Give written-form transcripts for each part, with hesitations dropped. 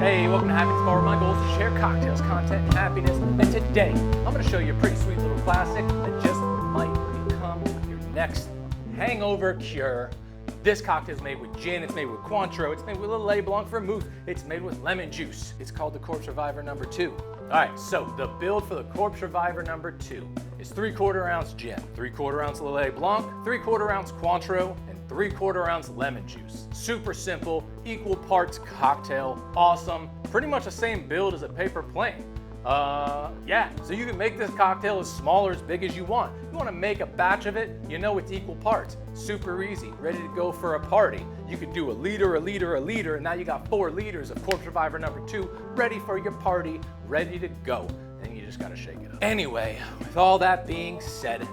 Hey, welcome to Happiness Bar. My goal is to share cocktails, content, and happiness. And today, I'm going to show you a pretty sweet little classic that just might become your next hangover cure. This cocktail is made with gin, it's made with Cointreau, it's made with Lillet Blanc Vermouth, it's made with lemon juice. It's called the Corpse Reviver No. 2. All right, so the build for the Corpse Reviver No. 2 is 3/4 ounce gin, 3/4 ounce Lillet Blanc, 3/4 ounce Cointreau, and 3/4 ounce lemon juice. Super simple, equal parts cocktail, awesome. Pretty much the same build as a paper plane. Yeah, so you can make this cocktail as small or as big as you want. You want to make a batch of it, you know it's equal parts. Super easy, ready to go for a party. You could do a liter, and now you got 4 liters of Corpse Reviver No. 2 ready for your party, ready to go. Then you just gotta shake it up. Anyway, with all that being said,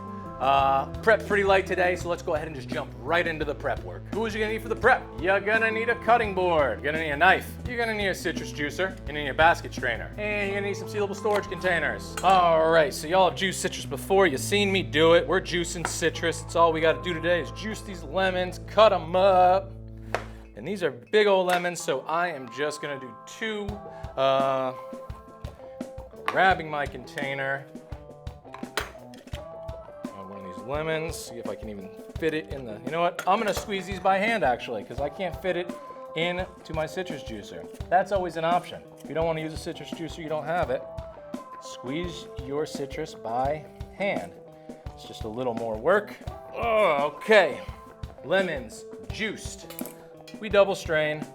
prep's pretty light today, so let's go ahead and just jump right into the prep work. Who is you gonna need for the prep? You're gonna need a cutting board, you're gonna need a knife, you're gonna need a citrus juicer, you're gonna need a basket strainer, and you're gonna need some sealable storage containers. All right, so y'all have juiced citrus before, you've seen me do it. We're juicing citrus. That's all we gotta do today is juice these lemons, cut them up. And these are big old lemons, so I am just gonna do 2. Grabbing my container. Lemons, see if I can even fit it in the, you know what? I'm gonna squeeze these by hand actually, because I can't fit it into my citrus juicer. That's always an option. If you don't want to use a citrus juicer, you don't have it, squeeze your citrus by hand. It's just a little more work. Oh, okay, lemons juiced. We double strain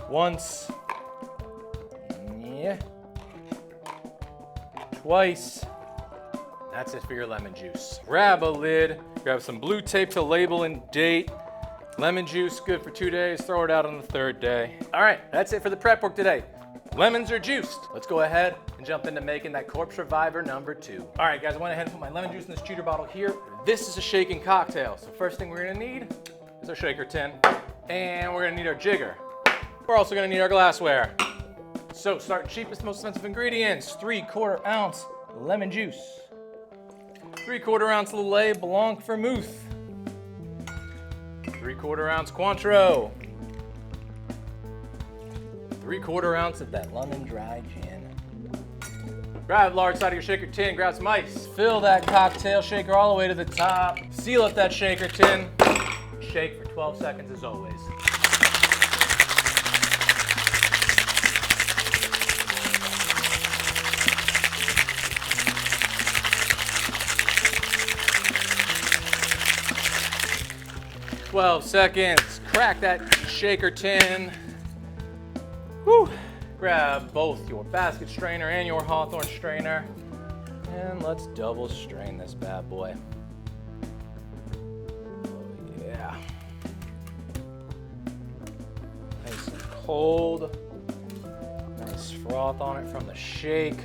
once, yeah, twice. That's it for your lemon juice. Grab a lid, grab some blue tape to label and date. Lemon juice, good for 2 days, throw it out on the 3rd day. All right, that's it for the prep work today. Lemons are juiced. Let's go ahead and jump into making that Corpse Reviver No. 2. All right, guys, I went ahead and put my lemon juice in this cheater bottle here. This is a shaken cocktail, so first thing we're gonna need is our shaker tin, and we're gonna need our jigger. We're also gonna need our glassware. So start cheapest, most expensive ingredients. 3/4 ounce lemon juice. 3/4 ounce Lillet Blanc Vermouth, 3/4 ounce Cointreau, 3/4 ounce of that lemon dry gin. Grab the large side of your shaker tin, grab some ice, fill that cocktail shaker all the way to the top, seal up that shaker tin, shake for 12 seconds as always. "12 seconds, crack that shaker tin. Whew. Grab both your basket strainer and your Hawthorne strainer, and let's double strain this bad boy. Oh yeah. Nice and cold. Nice froth on it from the shake.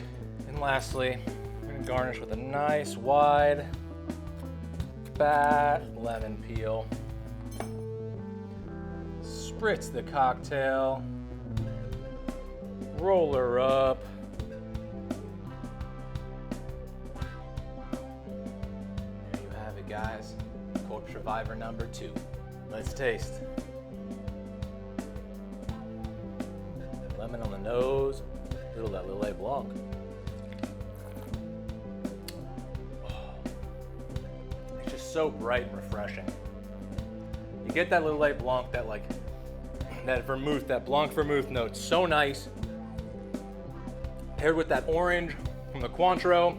And lastly, we're gonna garnish with a nice wide, fat lemon peel. Spritz the cocktail, roll her up. There you have it, guys. Corpse Reviver No. 2. Let's taste. Lemon on the nose, a little of that Lillet Blanc. It's just so bright and refreshing. You get that Lillet Blanc, that vermouth, that Blanc Vermouth note, so nice. Paired with that orange from the Cointreau,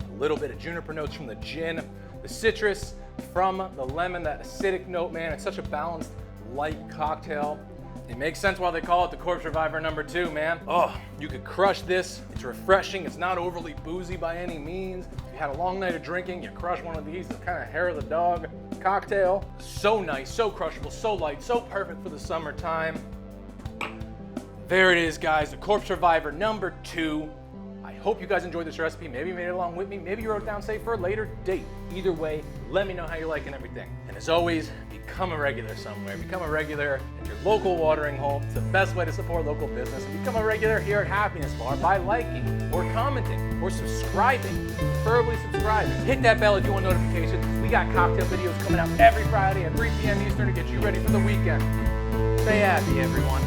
a little bit of juniper notes from the gin, the citrus from the lemon, that acidic note, man. It's such a balanced, light cocktail. It makes sense why they call it the Corpse Reviver No. 2, man. Oh, you could crush this. It's refreshing. It's not overly boozy by any means. If you had a long night of drinking, you crush one of these. It's kind of hair of the dog cocktail. So nice, so crushable, so light, so perfect for the summertime. There it is, guys, the Corpse Reviver No. 2. I hope you guys enjoyed this recipe. Maybe you made it along with me. Maybe you wrote it down, say, for a later date. Either way, let me know how you're liking everything. And as always, become a regular somewhere. Become a regular at your local watering hole. It's the best way to support local business. And become a regular here at Happiness Bar by liking or commenting or subscribing. Preferably subscribing. Hit that bell if you want notifications. We got cocktail videos coming out every Friday at 3 p.m. Eastern to get you ready for the weekend. Stay happy, everyone.